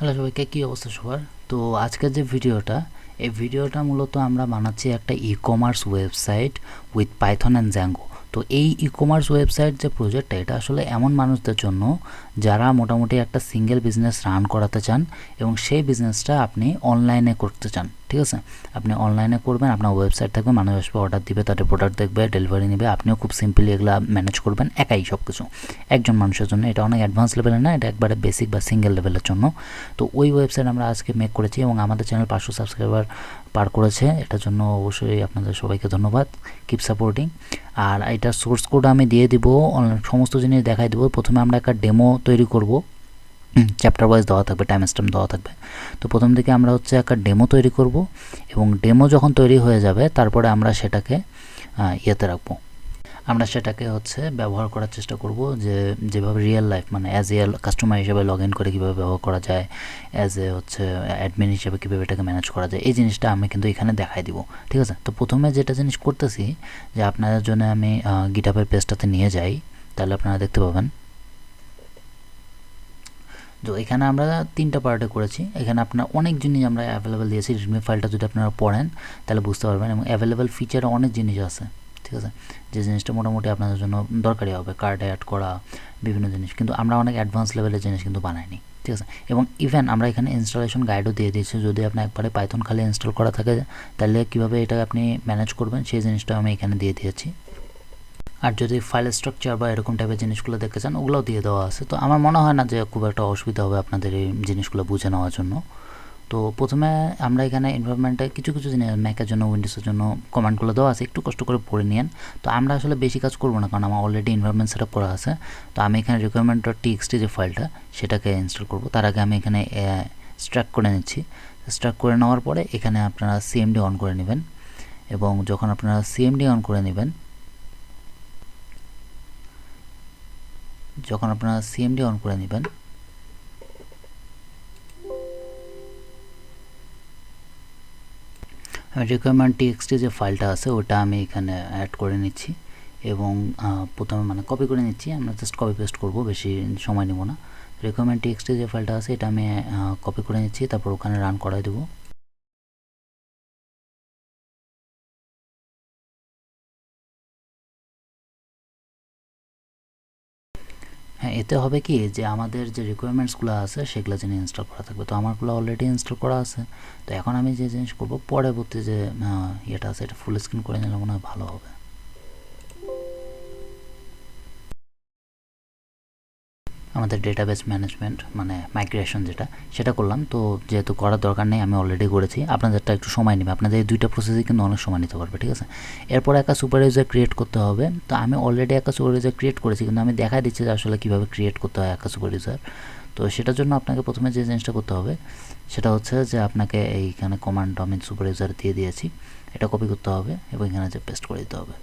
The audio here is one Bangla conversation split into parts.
হ্যালো সবাইকে, কী অবস্থা সবার? তো আজকের যে ভিডিওটা, এই ভিডিওটা মূলত আমরা বানাচ্ছি একটা e-commerce website with Python and Django. তো এই ই-কমার্স ওয়েবসাইট যে প্রজেক্টটা, এটা আসলে এমন মানুষদের জন্য যারা মোটামুটি একটা সিঙ্গেল বিজনেস রান করাতে চান এবং সেই বিজনেসটা আপনি অনলাইনে করতে চান। ঠিক আছে, আপনি অনলাইনে করবেন, আপনার ওয়েবসাইট থাকবে, মানুষ আসবে, অর্ডার দিবে, তাদের প্রোডাক্ট দেখবে, ডেলিভারি নেবে, আপনিও খুব সিম্পলি এগুলো ম্যানেজ করবেন একাই সব কিছু একজন মানুষের জন্য। এটা অনেক অ্যাডভান্স লেভেলের না, এটা একবারে বেসিক বা সিঙ্গেল লেভেলের জন্য। তো ওই ওয়েবসাইট আমরা আজকে মেক করেছি এবং আমাদের চ্যানেল 500 সাবস্ক্রাইবার পার করেছে। এটার জন্য অবশ্যই আপনাদের সবাইকে ধন্যবাদ, কিপ সাপোর্টিং। আর এটার সোর্স কোড আমি দিয়ে দিব, সমস্ত জিনিস দেখাই দেবো। প্রথমে আমরা একটা ডেমো তৈরি করব, চ্যাপ্টার ওয়াইজ দেওয়া থাকবে, টাইম স্ট্যাম্প দেওয়া থাকবে। তো প্রথম দিকে আমরা হচ্ছে একটা ডেমো তৈরি করব এবং ডেমো যখন তৈরি হয়ে যাবে তারপরে আমরা সেটাকে ইয়েতে রাখবো, আমরা সেটাকে হচ্ছে ব্যবহার করার চেষ্টা করব, যে যেভাবে রিয়েল লাইফ মানে অ্যাজ এ কাস্টমার হিসেবে লগ ইন করে কীভাবে ব্যবহার করা যায়, অ্যাজ এ হচ্ছে অ্যাডমিন হিসেবে কীভাবে এটাকে ম্যানেজ করা যায়, এই জিনিসটা আমি কিন্তু এখানে দেখাই দিব। ঠিক আছে, তো প্রথমে যেটা জিনিস করতেছি যে আপনাদের জন্য আমি গিটহাবের পেজটাতে নিয়ে যাই, তাহলে আপনারা দেখতে পাবেন। তো এখানে আমরা 3টা পার্টে করেছি। এখানে আপনার অনেক জিনিস আমরা অ্যাভেলেবেল দিয়েছি। রিডমি ফাইলটা যদি আপনারা পড়েন তাহলে বুঝতে পারবেন, এবং অ্যাভেলেবেল ফিচারে অনেক জিনিস আছে। ঠিক আছে, যে জিনিসটা মোটামুটি আপনাদের জন্য দরকারি হবে, কার্ডে অ্যাড করা বিভিন্ন জিনিস, কিন্তু আমরা অনেক অ্যাডভান্স লেভেলের জিনিস কিন্তু বানাইনি। ঠিক আছে, এবং ইভেন আমরা এখানে ইনস্টলেশন গাইডও দিয়ে দিয়েছি। যদি আপনার একবারে পাইথন খালি ইনস্টল করা থাকে তাহলে কীভাবে এটা আপনি ম্যানেজ করবেন সেই জিনিসটা আমি এখানে দিয়ে দিয়েছি। আর যদি ফাইল স্ট্রাকচার বা এরকম টাইপের জিনিসগুলো দেখতে চান ওগুলোও দিয়ে দেওয়া আছে। তো আমার মনে হয় না যে খুব একটা অসুবিধা হবে আপনাদের এই জিনিসগুলো বুঝে নেওয়ার জন্য। তো প্রথমে আমরা এখানে এনভায়রনমেন্টে কিছু কিছু জিনিস ম্যাকের জন্য, উইন্ডোজের জন্য কমান্ডগুলো দেওয়া আছে, একটু কষ্ট করে পড়ে নিন। তো আমরা আসলে বেশি কাজ করবো না, কারণ আমার অলরেডি এনভায়রনমেন্ট সেট আপ করা আছে। তো আমি এখানে requirement.txt যে ফাইলটা সেটাকে ইনস্টল করব। তার আগে আমি এখানে স্ট্রাক করে নিচ্ছি। স্ট্রাক করে নেওয়ার পরে এখানে আপনারা সিএমডি অন করে নেবেন, এবং যখন আপনারা সিএমডি অন করে নেবেন, যখন আপনারা সিএমডি অন করে নেবেন requirement.txt যে ফাইলটা আছে ওটা আমি এখানে অ্যাড করে নিচ্ছি, এবং প্রথমে মানে কপি করে নিচ্ছি। আমরা জাস্ট কপি পেস্ট করব, বেশি সময় নেব না। requirement.txt যে ফাইলটা আছে এটা আমি কপি করে নিচ্ছি, তারপর ওখানে রান করাই দেবো। হ্যাঁ, এতে হবে কি যে আমাদের যে রিকোয়ারমেন্টসগুলো আছে সেগুলো যেন ইনস্টল করা থাকবে। তো আমারগুলো অলরেডি ইনস্টল করা আছে। তো এখন আমি যে জিনিস করবো, পরবর্তী যে ইয়েটা আছে এটা ফুল স্ক্রিন করে নিলে মনে হয় ভালো হবে। আমাদের ডেটাবেস ম্যানেজমেন্ট মানে মাইগ্রেশন যেটা, সেটা করলাম। তো যেহেতু করার দরকার নেই, আমি অলরেডি করেছি, আপনাদেরটা একটু সময় নেবে। আপনাদের এই দুইটা প্রসেসই কিন্তু অনেক সময় নিতে পারবে। ঠিক আছে, এরপর একটা সুপার ইউজার ক্রিয়েট করতে হবে। তো আমি অলরেডি একটা সুপার ইউজার ক্রিয়েট করেছি, কিন্তু আমি দেখা দিচ্ছি যে আসলে কীভাবে ক্রিয়েট করতে হয় একটা সুপার ইউজার। তো সেটার জন্য আপনাকে প্রথমে যে জিনিসটা করতে হবে সেটা হচ্ছে যে আপনাকে এইখানে কমান্ড আমি সুপার ইউজার দিয়ে দিয়েছি, এটা কপি করতে হবে এবং এখানে যে পেস্ট করে দিতে হবে।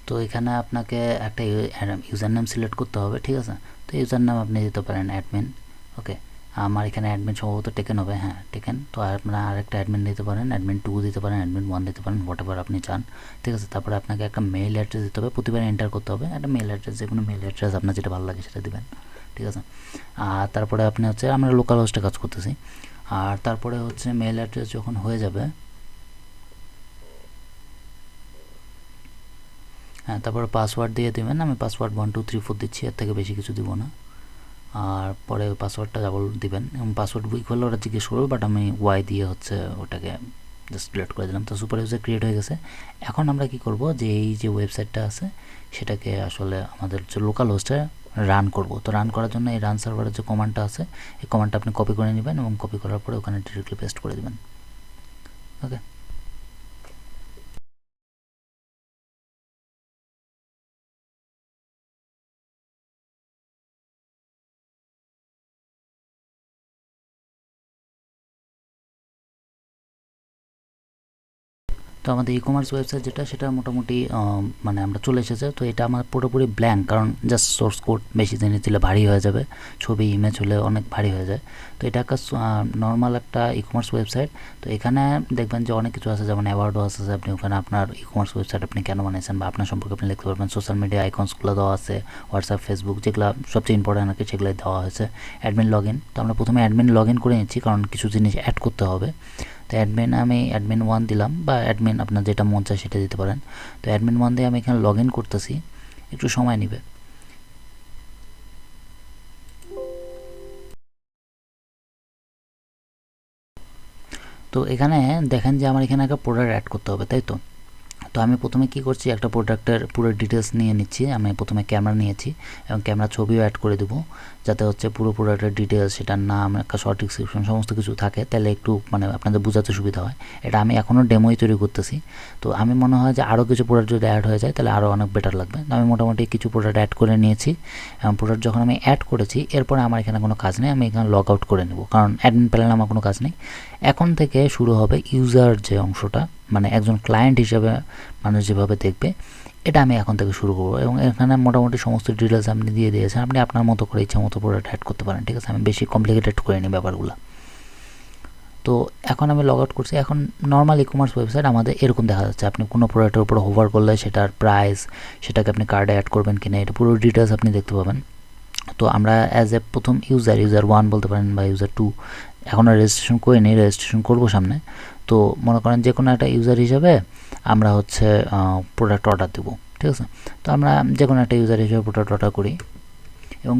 তো এখানে আপনাকে একটা ইউজার নাম সিলেক্ট করতে হবে। ঠিক আছে, তো ইউজার নাম আপনি দিতে পারেন অ্যাডমিন। ওকে, আমার এখানে অ্যাডমিন সম্ভবত টেকেন হবে, হ্যাঁ টেকেন। তো আপনারা আরেকটা অ্যাডমিন দিতে পারেন, অ্যাডমিন 2 দিতে পারেন, অ্যাডমিন 1 দিতে পারেন, হোয়াট এভার আপনি চান। ঠিক আছে, তারপরে আপনাকে একটা মেইল অ্যাড্রেস দিতে হবে, প্রতিবার এন্টার করতে হবে একটা মেইল অ্যাড্রেস, যে কোনো মেইল অ্যাড্রেস আপনার যেটা ভালো লাগে সেটা দিবেন। ঠিক আছে, আর তারপরে আপনি হচ্ছে, আমরা লোকাল হোস্টে কাজ করতেছি। আর তারপরে হচ্ছে মেইল অ্যাড্রেস যখন হয়ে যাবে, হ্যাঁ তারপরে পাসওয়ার্ড দিয়ে দেবেন। আমি পাসওয়ার্ড 1 2 3 4 দিচ্ছি, এর থেকে বেশি কিছু দিব না। আর পরে পাসওয়ার্ডটা ডাবল দিবেন, এবং পাসওয়ার্ড উইক হলে ওরা জিজ্ঞেস করবে, বাট আমি ওয়াই দিয়ে হচ্ছে ওটাকে জাস্ট ডিলিট করে দিলাম। তো সুপার ইউজার ক্রিয়েট হয়ে গেছে। এখন আমরা কি করব, যে এই যে ওয়েবসাইটটা আছে সেটাকে আসলে আমাদের যে লোকাল হোস্টে রান করব। তো রান করার জন্য এই রান সার্ভারের যে কমান্ডটা আছে এই কমান্ডটা আপনি কপি করে নেবেন, এবং কপি করার পরে ওখানে ডিরেক্টলি পেস্ট করে দেবেন। ওকে, তো আমাদের ই-কমার্স ওয়েবসাইট যেটা সেটা মোটামুটি মানে আমরা চলে এসেছে। তো এটা আমার পুরোপুরি ব্ল্যাঙ্ক, কারণ জাস্ট সোর্স কোড বেশি জিনিস দিলে ভারী হয়ে যাবে, ছবি ইমেজ হলে অনেক ভারী হয়ে যায়। তো এটা একটা নর্মাল একটা ই-কমার্স ওয়েবসাইট। তো এখানে দেখবেন যে অনেক কিছু আছে, যেমন অ্যাওয়ার্ডও আছে, আপনি ওখানে আপনার ই-কমার্স ওয়েবসাইট আপনি কেন বানিয়েছেন বা আপনার সম্পর্কে আপনি লিখতে পারবেন। সোশ্যাল মিডিয়া আইকনসগুলো দেওয়া আছে, হোয়াটসঅ্যাপ, ফেসবুক, যেগুলো সবচেয়ে ইম্পর্টেন্ট আর কি, সেগুলো দেওয়া হয়েছে। অ্যাডমিন লগ ইন, তো আমরা প্রথমে অ্যাডমিন লগ ইন করে নিচ্ছি, কারণ কিছু জিনিস অ্যাড করতে হবে। তো আমি অ্যাডমিন 1 দিলাম, বা অ্যাডমিন আপনার যেটা মন চায় সেটা দিতে পারেন। তো অ্যাডমিন 1 দিয়ে আমি এখানে লগ ইন করতেছি, একটু সময় নেবে। তো এখানে দেখেন যে আমার এখানে একটা প্রোডাক্ট অ্যাড করতে হবে, তাই তো। তো আমি প্রথমে কি করছি, একটা প্রোডাক্টের পুরো ডিটেলস নিয়ে নিচ্ছি। আমি প্রথমে ক্যামেরা নিয়েছি এবং ক্যামেরা ছবিও অ্যাড করে দেবো, যাতে হচ্ছে পুরো প্রোডাক্টের ডিটেলস, সেটার নাম, একটা শর্ট ডিসক্রিপশন সমস্ত কিছু থাকে, তাহলে একটু মানে আপনাদের বোঝাতে সুবিধা হয়। এটা আমি এখনও ডেমোই তৈরি করতেছি। তো আমি মনে হয় যে আরও কিছু প্রোডাক্ট যদি অ্যাড হয়ে যায় তাহলে আরও অনেক বেটার লাগবে। তো আমি মোটামুটি কিছু প্রোডাক্ট অ্যাড করে নিয়েছি, এবং প্রোডাক্ট যখন আমি অ্যাড করেছি এরপরে আমার এখানে কোনো কাজ নেই, আমি এখানে লগ আউট করে নেব, কারণ অ্যাডমিন প্যানেলে আমার কোনো কাজ নেই। এখন থেকে শুরু হবে ইউজার যে অংশটা, মানে একজন ক্লায়েন্ট হিসেবে মানুষ যেভাবে দেখবে, এটা আমি এখন থেকে শুরু করবো। এবং এখানে মোটামুটি সমস্ত ডিটেলস আপনি দিয়ে দিয়েছেন, আপনি আপনার মতো করে ইচ্ছা মতো প্রোডাক্ট অ্যাড করতে পারেন, ঠিক আছে। আমি বেশি কমপ্লিকেটেড করিনি ব্যাপারগুলো। তো এখন আমি লগ আউট করছি। এখন নর্মাল ই-কমার্স ওয়েবসাইট আমাদের এরকম দেখা যাচ্ছে। আপনি কোনো প্রোডাক্টের উপর হোভার করলে সেটার প্রাইস, সেটাকে আপনি কার্ডে অ্যাড করবেন কিনা, এটা পুরো ডিটেলস আপনি দেখতে পাবেন। তো আমরা অ্যাজ এ প্রথম ইউজার 1 বলতে পারেন বা ইউজার 2, এখনও রেজিস্ট্রেশন করিনি, রেজিস্ট্রেশন করবো সামনে। তো মনে করেন যে কোনো একটা ইউজার হিসাবে আমরা হচ্ছে প্রোডাক্ট অর্ডার দেবো, ঠিক আছে। তো আমরা যে কোনো একটা ইউজার হিসেবে প্রোডাক্ট অর্ডার করি, এবং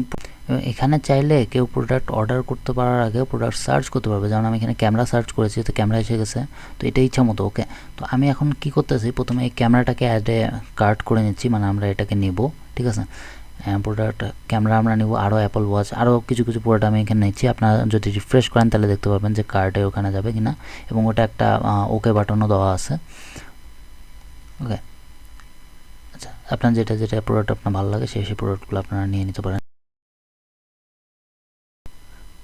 এখানে চাইলে কেউ প্রোডাক্ট অর্ডার করতে পারার আগে প্রোডাক্ট সার্চ করতে পারবে। যেমন আমি এখানে ক্যামেরা সার্চ করেছি, তো ক্যামেরা এসে গেছে। তো এটা ইচ্ছা মতো, ওকে। তো আমি এখন কি করতেছি, প্রথমে এই ক্যামেরাটাকে অ্যাডে কার্ট করে নিচ্ছি, মানে আমরা এটাকে নেব, ঠিক আছে। প্রোডাক্ট ক্যামেরা আমরা নিব, আরও অ্যাপল ওয়াচ, আরও কিছু কিছু প্রোডাক্ট আমি এখানে নিচ্ছি। আপনারা যদি রিফ্রেশ করেন তাহলে দেখতে পাবেন যে কার্টে ওখানে যাবে কিনা, এবং ওটা একটা ওকে বাটনও দেওয়া আছে, ওকে। আচ্ছা, আপনার যেটা যেটা প্রোডাক্ট আপনার ভালো লাগে সেই প্রোডাক্টগুলো আপনারা নিয়ে নিতে পারেন।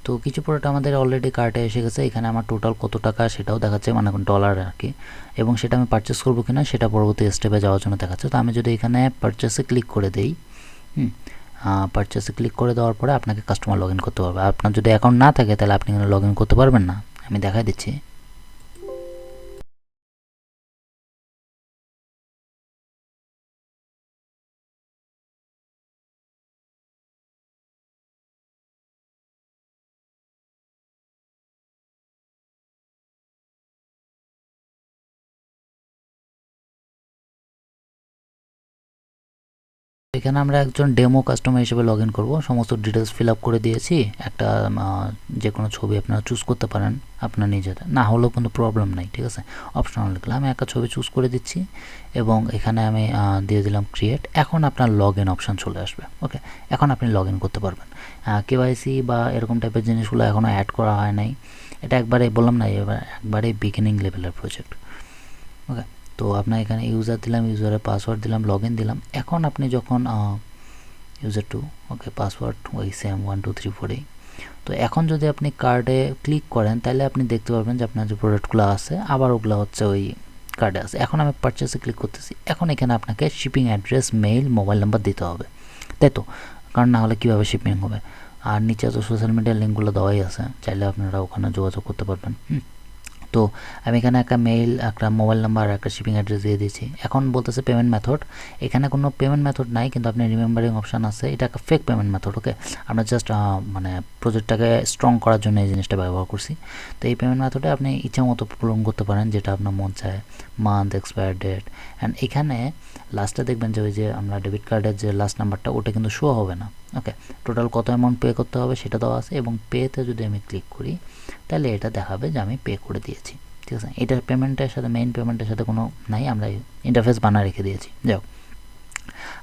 তো কিছু প্রোডাক্ট আমাদের অলরেডি কার্টে এসে গেছে। এখানে আমার টোটাল কত টাকা সেটাও দেখাচ্ছে, মানে ডলার আর কি, এবং সেটা আমি পারচেস করবো কিনা সেটা পরবর্তী স্টেপে যাওয়ার জন্য দেখাচ্ছে। তো আমি যদি এখানে পারচেসে ক্লিক করে দিই, পারচেসে ক্লিক করে দেওয়ার পরে আপনাকে কাস্টমার লগ ইন করতে পারবে। আপনার যদি অ্যাকাউন্ট না থাকে তাহলে আপনি এখানে লগ ইন করতে পারবেন না। আমি দেখাই দিচ্ছি। এখানে আমরা একজন ডেমো কাস্টমার হিসেবে লগ ইন করবো। সমস্ত ডিটেলস ফিল আপ করে দিয়েছি। একটা যে কোনো ছবি আপনারা চুজ করতে পারেন আপনার নিজেদের, না হলেও কোনো প্রবলেম নাই, ঠিক আছে। অপশনাল লিখলাম, আমি একটা ছবি চুজ করে দিচ্ছি, এবং এখানে আমি দিয়ে দিলাম ক্রিয়েট। এখন আপনার লগ ইন অপশান চলে আসবে, ওকে। এখন আপনি লগ ইন করতে পারবেন। কেওয়াইসি বা এরকম টাইপের জিনিসগুলো এখনও অ্যাড করা হয় নাই। এটা একবারে বললাম না, এবার একবারে বিগিনিং লেভেলের প্রজেক্ট, ওকে। তো আপনার এখানে ইউজার দিলাম, ইউজারের পাসওয়ার্ড দিলাম, লগ ইন দিলাম। এখন আপনি যখন ইউজার 2, ওকে, পাসওয়ার্ড ওই সেম 1 2 3 4 তো এখন যদি আপনি কার্ডে ক্লিক করেন তাহলে আপনি দেখতে পারবেন যে আপনার যে প্রোডাক্টগুলো আছে আবার ওগুলো হচ্ছে ওই কার্ডে আছে। এখন আমি পারচেসে ক্লিক করতেছি। এখন এখানে আপনাকে shipping address, mail, mobile number দিতে হবে, তাই তো, কারণ না হলে কীভাবে শিপিং হবে। আর নিচে তো সোশ্যাল মিডিয়ার লিঙ্কগুলো দেওয়াই আছে, চাইলে আপনারা ওখানে যোগাযোগ করতে পারবেন। তো আমি এখানে একটা মেইল, একটা মোবাইল নাম্বার, একটা শিপিং অ্যাড্রেস দিয়ে দিয়েছি। এখন বলতেছে পেমেন্ট মেথড। এখানে কোনো পেমেন্ট মেথড নাই, কিন্তু আপনি রিমেম্বারিং অপশান আছে। এটা একটা ফেক পেমেন্ট মেথড, ওকে। আমরা জাস্ট মানে প্রজেক্টটাকে স্ট্রং করার জন্য এই জিনিসটা ব্যবহার করছি। তো এই পেমেন্ট মেথডে আপনি ইচ্ছা মতো পূরণ করতে পারেন, যেটা আপনার মন চায়, মান্থ, এক্সপায়ার ডেট। অ্যান্ড এখানে লাস্টে দেখবেন যে ওই যে আমরা ডেবিট কার্ডের যে লাস্ট নাম্বারটা, ওটা কিন্তু শো হবে না, ওকে। টোটাল কত অ্যামাউন্ট পে করতে হবে সেটা দেওয়া আছে, এবং পেতে যদি আমি ক্লিক করি তাহলে এটা দেখাবে যে আমি পে করে দিয়েছি, ঠিক আছে। এটা পেমেন্টের সাথে, মেইন পেমেন্টের সাথে কোনো নাই, আমরা ইন্টারফেস বানা রেখে দিয়েছি। যাও,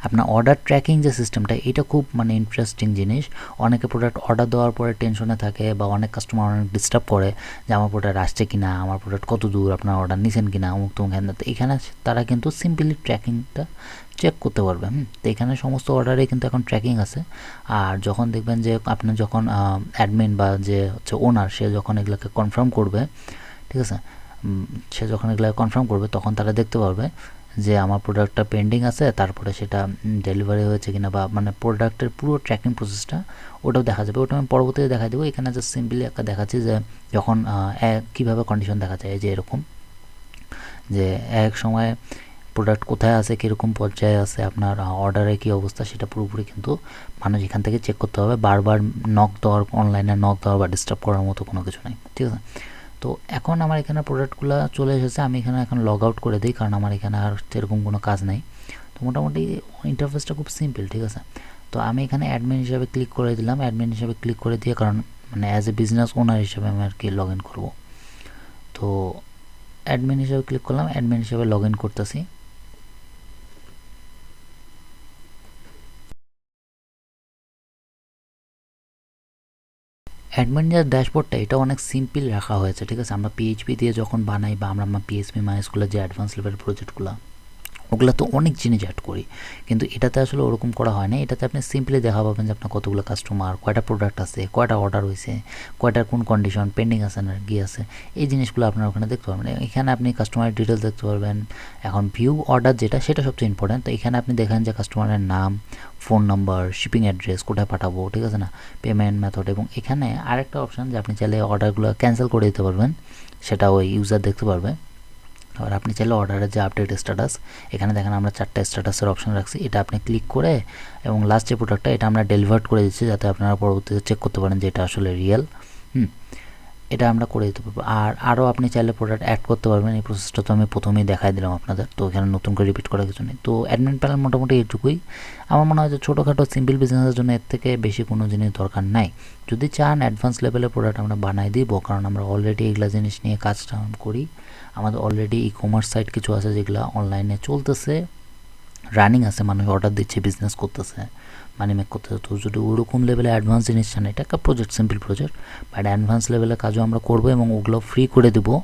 আপনার অর্ডার ট্র্যাকিং যে সিস্টেমটা, এটা খুব মানে ইন্টারেস্টিং জিনিস। অনেকে প্রোডাক্ট অর্ডার দেওয়ার পরে টেনশনে থাকে, বা অনেক কাস্টমার অনেক ডিস্টার্ব করে যে আমার প্রোডাক্ট আসছে কিনা, আমার প্রোডাক্ট কত দূর, আপনার অর্ডার নিছেন কিনা, অমুক তমুক হ্যান। তো এখানে তারা কিন্তু সিম্পলি ট্র্যাকিংটা চেক করতে পারবে। তো এখানে সমস্ত অর্ডারে কিন্তু এখন ট্র্যাকিং আছে। আর যখন দেখবেন যে আপনার যখন অ্যাডমিন বা যে হচ্ছে ওনার, সে যখন এগুলোকে কনফার্ম করবে, ঠিক আছে, সে যখন এগুলো কনফার্ম করবে তখন তারা দেখতে পারবে যে আমার প্রোডাক্টটা পেন্ডিং আছে, তারপরে সেটা ডেলিভারি হয়েছে কিনা, বা মানে প্রোডাক্টের পুরো ট্র্যাকিং প্রসেসটা ওটাও দেখা যাবে। ওটা আমি পরবর্তীতে দেখা দেবো। এখানে জাস্ট সিম্পলি একটা দেখাচ্ছি যে যখন কীভাবে কন্ডিশন দেখা যায়, যে এরকম যে এক সময় প্রোডাক্ট কোথায় আছে, কীরকম পর্যায়ে আছে, আপনার অর্ডারের কী অবস্থা, সেটা পুরোপুরি কিন্তু মানুষ এখান থেকে চেক করতে হবে। বারবার নক দেওয়ার, অনলাইনে নক দেওয়া বা ডিস্টার্ব করার মতো কোনো কিছু নেই, ঠিক আছে। তো এখন আমার এখানে প্রোডাক্টগুলো চলে এসেছে। আমি এখানে এখন লগ আউট করে দিই, কারণ আমার এখানে আর সেরকম কোনো কাজ নেই। তো মোটামুটি ইন্টারফেসটা খুব সিম্পল, ঠিক আছে। তো আমি এখানে অ্যাডমিন হিসাবে ক্লিক করে দিলাম। অ্যাডমিন হিসাবে ক্লিক করে দিয়ে, কারণ মানে অ্যাজ এ বিজনেস ওনার হিসেবে আমি আর কি লগ ইন করবো। তো অ্যাডমিন হিসাবে ক্লিক করলাম, অ্যাডমিন হিসাবে লগ ইন করতেছি। অ্যাডমিন যে ড্যাশবোর্ডটা, এটা অনেক সিম্পল রাখা হয়েছে, ঠিক আছে। আমরা পিএইচপি দিয়ে যখন বানাই, বা আমরা পিএইচপি মাইস্কুলের যে অ্যাডভান্স লেভেল প্রজেক্টগুলো, ওগুলো তো অনেক জিনিস অ্যাড করি, কিন্তু এটাতে আসলে ওরকম করা হয় না। এটাতে আপনি সিম্পলি দেখা পাবেন যে আপনার কতগুলো কাস্টমার, কয়টা প্রোডাক্ট আছে, কয়টা অর্ডার হয়েছে, কয়টার কোন কন্ডিশন, পেন্ডিং আছে না কি আছে, এই জিনিসগুলো আপনার ওখানে দেখতে পারবেন। এখানে আপনি কাস্টমারের ডিটেলস দেখতে পারবেন। এখন ভিউ অর্ডার যেটা, সেটা সবচেয়ে ইম্পর্টেন্ট। তো এখানে আপনি দেখেন যে কাস্টমারের নাম, ফোন নাম্বার, শিপিং অ্যাড্রেস, কোথায় পাঠাবো, ঠিক আছে না, পেমেন্ট মেথড, এবং এখানে আরেকটা অপশান যে আপনি চাইলে অর্ডারগুলো ক্যান্সেল করে দিতে পারবেন, সেটা ওই ইউজার দেখতে পারবে। আর আপনি চাইলে অর্ডারের যে আপডেট স্ট্যাটাস, এখানে দেখেন আমরা 4টা স্ট্যাটাসের অপশন রাখছি। এটা আপনি ক্লিক করে, এবং লাস্ট যে প্রোডাক্টটা, এটা আমরা ডেলিভার্ড করে দিচ্ছি, যাতে আপনারা পরবর্তীতে চেক করতে পারেন যে এটা আসলে রিয়েল। এটা আমরা করে দিতে পারবো। আর আরও আপনি চাইলে প্রোডাক্ট অ্যাড করতে পারবেন। এই প্রসেসটা তো আমি প্রথমেই দেখাই দিলাম আপনাদের, তো এখানে নতুন করে রিপিট করার কিছু নেই। তো অ্যাডমিন প্যানেল মোটামুটি এইটুকুই। আমার মনে হয় যে ছোটোখাটো সিম্পল বিজনেসের জন্য এর থেকে বেশি কোনো জিনিস দরকার নাই। যদি চান অ্যাডভান্স লেভেলের প্রোডাক্ট আমরা বানাই দিব, কারণ আমরা অলরেডি এগুলো জিনিস নিয়ে কাজটা করি। আমাদের অলরেডি ই কমার্স সাইট কিছু আছে যেগুলো অনলাইনে চলতেছে, রানিং আছে, মানুষ অর্ডার দিচ্ছে, বিজনেস করতেছে, মানি মেক করতেছে। তো যদি ওরকম লেভেলে অ্যাডভান্স জিনিস চান, এটা একটা project, simple project, but advance লেভেলের কাজও আমরা করবো, এবং ওগুলো ফ্রি করে দেবো।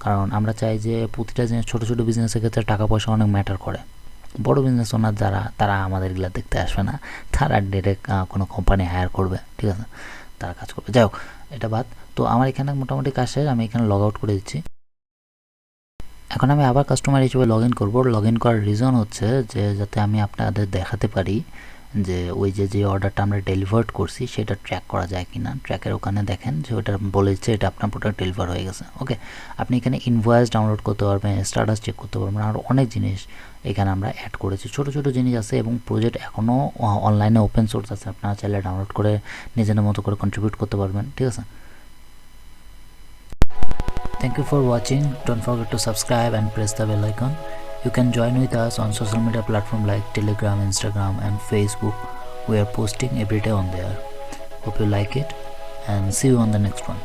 কারণ আমরা চাই যে প্রতিটা জিনিস, ছোটো ছোটো বিজনেসের ক্ষেত্রে টাকা পয়সা অনেক ম্যাটার করে। বড় বিজনেস ওনার যারা, তারা আমাদের এগুলো দেখতে আসবে না, তারা ডিরেক্ট কোনো কোম্পানি হায়ার করবে, ঠিক আছে, তারা কাজ করবে। যাই হোক, এটা বাদ। তো আমার এখানে মোটামুটি কাজ শেষ, আমি এখানে লগ আউট করে দিচ্ছি। এখন আমি আবার কাস্টমার হিসেবে লগ ইন করবো। লগ ইন করার রিজন হচ্ছে যে যাতে আমি আপনাদের দেখাতে পারি যে ওই যে অর্ডারটা আমরা ডেলিভার্ড করছি, সেটা ট্র্যাক করা যায় কিনা। ট্র্যাকের ওখানে দেখেন যে ওটা বলেছে এটা আপনার প্রোডাক্ট ডেলিভার হয়ে গেছে। ওকে, আপনি এখানে ইনভয়েস ডাউনলোড করতে পারবেন, স্ট্যাটাস চেক করতে পারবেন, আর অনেক জিনিস এখানে আমরা অ্যাড করেছি। ছোটো ছোটো জিনিস আছে, এবং প্রজেক্ট এখনও অনলাইনে ওপেন সোর্স আছে, আপনারা চাইলে ডাউনলোড করে নিজেদের মতো করে কন্ট্রিবিউট করতে পারবেন, ঠিক আছে। Thank you for watching. Don't forget to subscribe and press the bell icon. You can join with us on social media platforms like Telegram, Instagram and Facebook. We are posting every day on there. Hope you like it, and see you on the next one.